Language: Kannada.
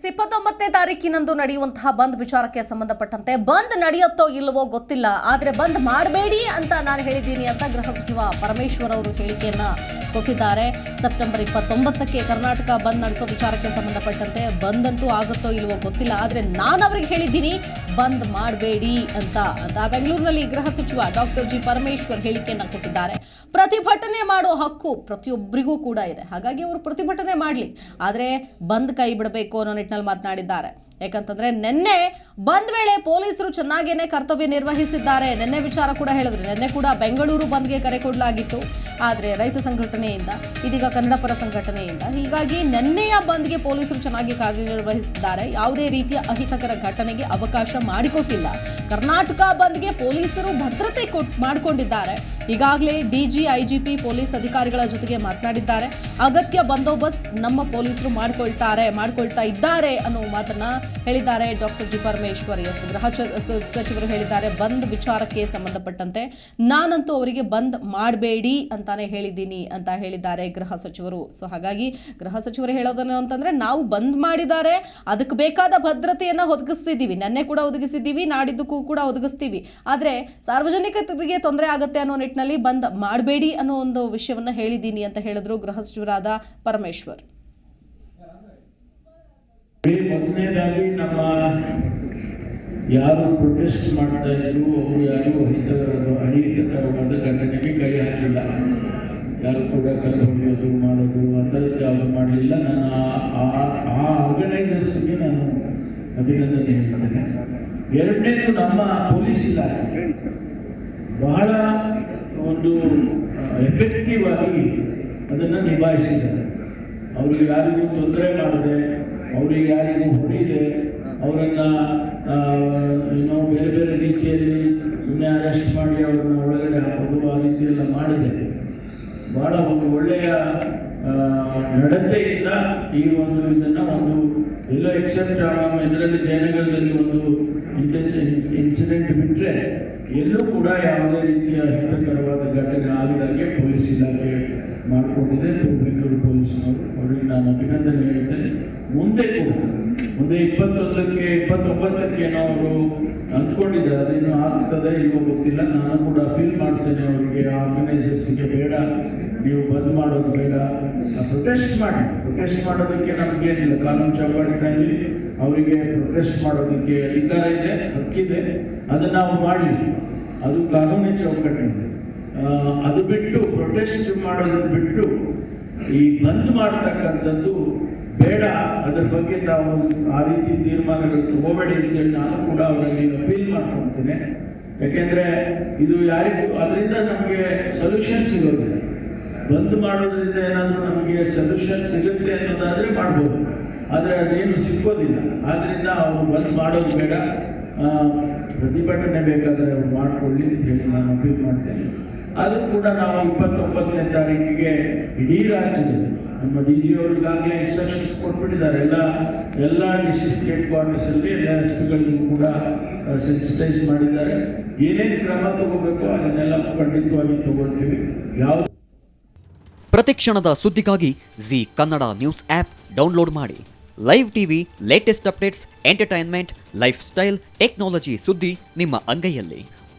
29ನೇ ತಾರೀಕಿನಂದು ನಡೆಯುವಂತಹ ಬಂದ್ ವಿಚಾರಕ್ಕೆ ಸಂಬಂಧಪಟ್ಟಂತೆ ಬಂದ್ ನಡೆಯುತ್ತೋ ಇಲ್ಲವೋ ಗೊತ್ತಿಲ್ಲ, ಆದರೆ ಬಂದ್ ಮಾಡಬೇಡಿ ಅಂತ ನಾನು ಹೇಳಿದ್ದೀನಿ ಅಂತ ಗೃಹ ಸಚಿವ ಪರಮೇಶ್ವರ್ ಅವರು ಹೇಳಿಕೆಯನ್ನ ಕೊಟ್ಟಿದ್ದಾರೆ. ಸೆಪ್ಟೆಂಬರ್ 29ಕ್ಕೆ ಕರ್ನಾಟಕ ಬಂದ್ ನಡೆಸೋ ವಿಚಾರಕ್ಕೆ ಸಂಬಂಧಪಟ್ಟಂತೆ ಬಂದ್ ಅಂತೂ ಆಗುತ್ತೋ ಇಲ್ವೋ ಗೊತ್ತಿಲ್ಲ, ಆದರೆ ನಾನು ಅವರಿಗೆ ಹೇಳಿದ್ದೀನಿ ಬಂದ್ ಮಾಡಬೇಡಿ ಅಂತ ಬೆಂಗಳೂರಿನಲ್ಲಿ ಗೃಹ ಸಚಿವ ಡಾಕ್ಟರ್ ಜಿ ಪರಮೇಶ್ವರ್ ಹೇಳಿಕೆಯನ್ನ ಕೊಟ್ಟಿದ್ದಾರೆ. ಪ್ರತಿಭಟನೆ ಮಾಡೋ ಹಕ್ಕು ಪ್ರತಿಯೊಬ್ಬರಿಗೂ ಕೂಡ ಇದೆ, ಹಾಗಾಗಿ ಅವರು ಪ್ರತಿಭಟನೆ ಮಾಡಲಿ, ಆದರೆ ಬಂದ್ ಕೈ ಬಿಡಬೇಕು ಅನ್ನೋ ನಿಟ್ಟಿನಲ್ಲಿ ಮಾತನಾಡಿದ್ದಾರೆ. ಯಾಕಂತಂದ್ರೆ ನಿನ್ನೆ ಬಂದ್ ವೇಳೆ ಪೊಲೀಸರು ಚೆನ್ನಾಗೇನೆ ಕರ್ತವ್ಯ ನಿರ್ವಹಿಸಿದ್ದಾರೆ. ನಿನ್ನೆ ವಿಚಾರ ಕೂಡ ಹೇಳಿದ್ರು, ನಿನ್ನೆ ಕೂಡ ಬೆಂಗಳೂರು ಬಂದ್ಗೆ ಕರೆ ಕೊಡಲಾಗಿತ್ತು, ಆದರೆ ರೈತ ಸಂಘಟನೆಯಿಂದ ಇದೀಗ ಕನ್ನಡ ಪರ ಸಂಘಟನೆಯಿಂದ, ಹೀಗಾಗಿ ನಿನ್ನೆಯ ಬಂದ್ಗೆ ಪೊಲೀಸರು ಚೆನ್ನಾಗಿ ಕಾರ್ಯನಿರ್ವಹಿಸಿದ್ದಾರೆ. ಯಾವುದೇ ರೀತಿಯ ಅಹಿತಕರ ಘಟನೆಗೆ ಅವಕಾಶ ಮಾಡಿಕೊಟ್ಟಿಲ್ಲ. ಕರ್ನಾಟಕ ಬಂದ್ಗೆ ಪೊಲೀಸರು ಭದ್ರತೆ ಮಾಡಿಕೊಂಡಿದ್ದಾರೆ. ಈಗಾಗಲೇ ಡಿಜಿ ಐಜಿಪಿ ಪೊಲೀಸ್ ಅಧಿಕಾರಿಗಳ ಜೊತೆಗೆ ಮಾತನಾಡಿದ್ದಾರೆ. ಅಗತ್ಯ ಬಂದೋಬಸ್ತ್ ನಮ್ಮ ಪೊಲೀಸರು ಮಾಡ್ಕೊಳ್ತಾ ಇದ್ದಾರೆ ಅನ್ನೋ ಮಾತನ್ನ ಹೇಳಿದ್ದಾರೆ ಡಾಕ್ಟರ್ ಜಿ ಪರಮೇಶ್ವರ್. ಗೃಹ ಸಚಿವರು ಹೇಳಿದ್ದಾರೆ, ಬಂದ್ ವಿಚಾರಕ್ಕೆ ಸಂಬಂಧಪಟ್ಟಂತೆ ನಾನಂತೂ ಅವರಿಗೆ ಬಂದ್ ಮಾಡಬೇಡಿ ಅಂತಾನೆ ಹೇಳಿದ್ದೀನಿ ಅಂತ ಹೇಳಿದ್ದಾರೆ ಗೃಹ ಸಚಿವರು. ಸೊ ಹಾಗಾಗಿ ಗೃಹ ಸಚಿವರು ಹೇಳೋದನ್ನು ಅಂತಂದ್ರೆ, ನಾವು ಬಂದ್ ಮಾಡಿದ್ದಾರೆ, ಅದಕ್ಕೆ ಬೇಕಾದ ಭದ್ರತೆಯನ್ನ ಒದಗಿಸ್ತಿದ್ದೀವಿ, ನೆನ್ನೆ ಕೂಡ ಒದಗಿಸಿದ್ದೀವಿ, ನಾಡಿದ್ದಕ್ಕೂ ಕೂಡ ಒದಗಿಸ್ತೀವಿ, ಆದ್ರೆ ಸಾರ್ವಜನಿಕರಿಗೆ ತೊಂದರೆ ಆಗುತ್ತೆ ಅನ್ನೋ ನಿಟ್ಟಿನಲ್ಲಿ ಬಂದ್ ಮಾಡಬೇಡಿ ಅನ್ನೋ ಒಂದು ವಿಷಯವನ್ನ ಹೇಳಿದ್ದೀನಿ ಅಂತ ಹೇಳಿದ್ರು ಗೃಹ ಸಚಿವರಾದ ಪರಮೇಶ್ವರ್. ಮೊದಲನೇದಾಗಿ ನಮ್ಮ ಯಾರು ಪ್ರೊಟೆಸ್ಟ್ ಮಾಡ್ತಾ ಇದ್ರು ಅವರು ಯಾರು ಅಹಿತಕರವಾದ ಘಟನೆಗೆ ಕೈ ಹಾಕಿಲ್ಲ, ಯಾರು ಕೂಡ ಕಲ್ಲು ಹೊಡೆಯೋದು ಮಾಡೋದು ಆ ಥರದ್ದು ಯಾವುದು ಮಾಡಲಿಲ್ಲ. ನಾನು ಆ ಆರ್ಗನೈಸರ್ಸ್ಗೆ ನಾನು ಅಭಿನಂದನೆ ಹೇಳ್ತೇನೆ. ಎರಡನೇದು, ನಮ್ಮ ಪೊಲೀಸ್ ಇಲಾಖೆ ಬಹಳ ಒಂದು ಎಫೆಕ್ಟಿವ್ ಆಗಿ ಅದನ್ನು ನಿಭಾಯಿಸಿದ್ದಾರೆ. ಅವ್ರಿಗೆ ಯಾರಿಗೂ ತೊಂದರೆ ಮಾಡದೆ, ಅವರಿಗೆ ಯಾರಿಗೂ ಹೊಡೆಯದೆ, ಅವರನ್ನು ಬೇರೆ ಬೇರೆ ರೀತಿಯಲ್ಲಿ ಸುಮ್ಮನೆ ಅರೆಸ್ಟ್ ಮಾಡಿ ಅವ್ರನ್ನ ಒಳಗಡೆ ಹಾಕೋದು ಆ ರೀತಿಯೆಲ್ಲ ಮಾಡಿದೆ. ಬಹಳ ಒಂದು ಒಳ್ಳೆಯ ನಡತೆಯಿಂದ ಈ ಒಂದು ಇದನ್ನು ಒಂದು ಎಲ್ಲ ಎಕ್ಸೆಪ್ಟ್ ಇದರಲ್ಲಿ ಜಯನಗರದಲ್ಲಿ ಒಂದು ಇನ್ಸಿಡೆಂಟ್ ಬಿಟ್ಟರೆ ಎಲ್ಲೂ ಕೂಡ ಯಾವುದೇ ರೀತಿಯ ಹಿತಕರವಾದ ಘಟನೆ ಆಗದಾಗೆ ಪೊಲೀಸ್ ಇಲಾಖೆ ಮಾಡಿಕೊಂಡಿದೆ. ಬೆಂಗಳೂರು ಪೊಲೀಸ್ನವರು ಅವರಿಗೆ ನಾನು ಅಭಿನಂದನೆ ಹೇಳ್ತೇನೆ. ಮುಂದೆ 29ಕ್ಕೆ ಅವರು ಅಂದ್ಕೊಂಡಿದ್ದಾರೆ, ಅದೇನು ಆಗ್ತದೆ ಇಲ್ಲವೋ ಗೊತ್ತಿಲ್ಲ. ನಾನು ಕೂಡ ಅಪೀಲ್ ಮಾಡ್ತೇನೆ ಅವರಿಗೆ, ಆರ್ಗನೈಸರ್ಸ್ಗೆ, ಬೇಡ ನೀವು ಬಂದ್ ಮಾಡೋದು ಬೇಡ, ಪ್ರೊಟೆಸ್ಟ್ ಮಾಡೋದಕ್ಕೆ ನಮಗೇನಿಲ್ಲ, ಕಾನೂನು ಚೌಕಟ್ಟಿನಲ್ಲಿ ಅವರಿಗೆ ಪ್ರೊಟೆಸ್ಟ್ ಮಾಡೋದಕ್ಕೆ ಅಧಿಕಾರ ಇದೆ, ಹಕ್ಕಿದೆ, ಅದನ್ನು ನಾವು ಮಾಡಲಿ, ಅದು ಕಾನೂನಿನ ಚೌಕಟ್ಟಿದೆ. ಅದು ಬಿಟ್ಟು ಪ್ರೊಟೆಸ್ಟ್ ಮಾಡೋದನ್ನು ಬಿಟ್ಟು ಈ ಬಂದ್ ಮಾಡ್ತಕ್ಕಂಥದ್ದು ಬೇಡ, ಅದರ ಬಗ್ಗೆ ತಾವು ಆ ರೀತಿ ತೀರ್ಮಾನಗಳು ತಗೋಬೇಡಿ ಅಂತೇಳಿ ನಾನು ಕೂಡ ಅವರಲ್ಲಿ ಅಪೀಲ್ ಮಾಡ್ಕೊಳ್ತೇನೆ. ಯಾಕೆಂದರೆ ಇದು ಯಾರಿಗೂ ಅದರಿಂದ ನಮಗೆ ಸೊಲ್ಯೂಷನ್ ಸಿಗೋದಿಲ್ಲ. ಬಂದ್ ಮಾಡೋದ್ರಿಂದ ಏನಾದರೂ ನಮಗೆ ಸೊಲ್ಯೂಷನ್ ಸಿಗುತ್ತೆ ಅನ್ನೋದಾದರೆ ಮಾಡ್ಬೋದು, ಆದರೆ ಅದೇನು ಸಿಕ್ಕೋದಿಲ್ಲ. ಆದ್ದರಿಂದ ಅವರು ಬಂದ್ ಮಾಡೋದು ಬೇಡ, ಪ್ರತಿಭಟನೆ ಬೇಕಾದರೆ ಅವ್ರು ಮಾಡಿಕೊಳ್ಳಿ ಅಂತ ಹೇಳಿ ನಾನು ಅಪೀಲ್ ಮಾಡ್ತೇನೆ. ಆದರೂ ಕೂಡ ನಾವು 29ನೇ ತಾರೀಕಿಗೆ ಇಡೀ ರಾಜ್ಯದಲ್ಲಿ ನಮ್ಮ ಡಿ ಜಿ ಅವರು ಈಗಾಗಲೇ ಇನ್ಸ್ಟ್ರಕ್ಷನ್ಸ್ ಕೊಟ್ಬಿಟ್ಟಿದ್ದಾರೆ. ಎಲ್ಲ ಡಿಸ್ಟ್ರಿಕ್ಟ್ ಹೆಡ್ ಕ್ವಾರ್ಟರ್ಸಲ್ಲಿ ಎಲ್ಲ ಎಸ್ ಪಿಗಳಿಗೂ ಕೂಡ ಸೆನ್ಸಿಟೈಸ್ ಮಾಡಿದ್ದಾರೆ. ಏನೇನು ಕ್ರಮ ತಗೋಬೇಕು ಅದನ್ನೆಲ್ಲ ಖಂಡಿತವಾಗಿ ತಗೊಳ್ತೀವಿ. ಪ್ರತಿಕ್ಷಣದ ಸುದ್ದಿಗಾಗಿ Zee Kannada news app download ಮಾಡಿ. Live TV, latest updates, entertainment, lifestyle, technology ಸುದ್ದಿ ನಿಮ್ಮ ಅಂಗೈಯಲ್ಲಿ.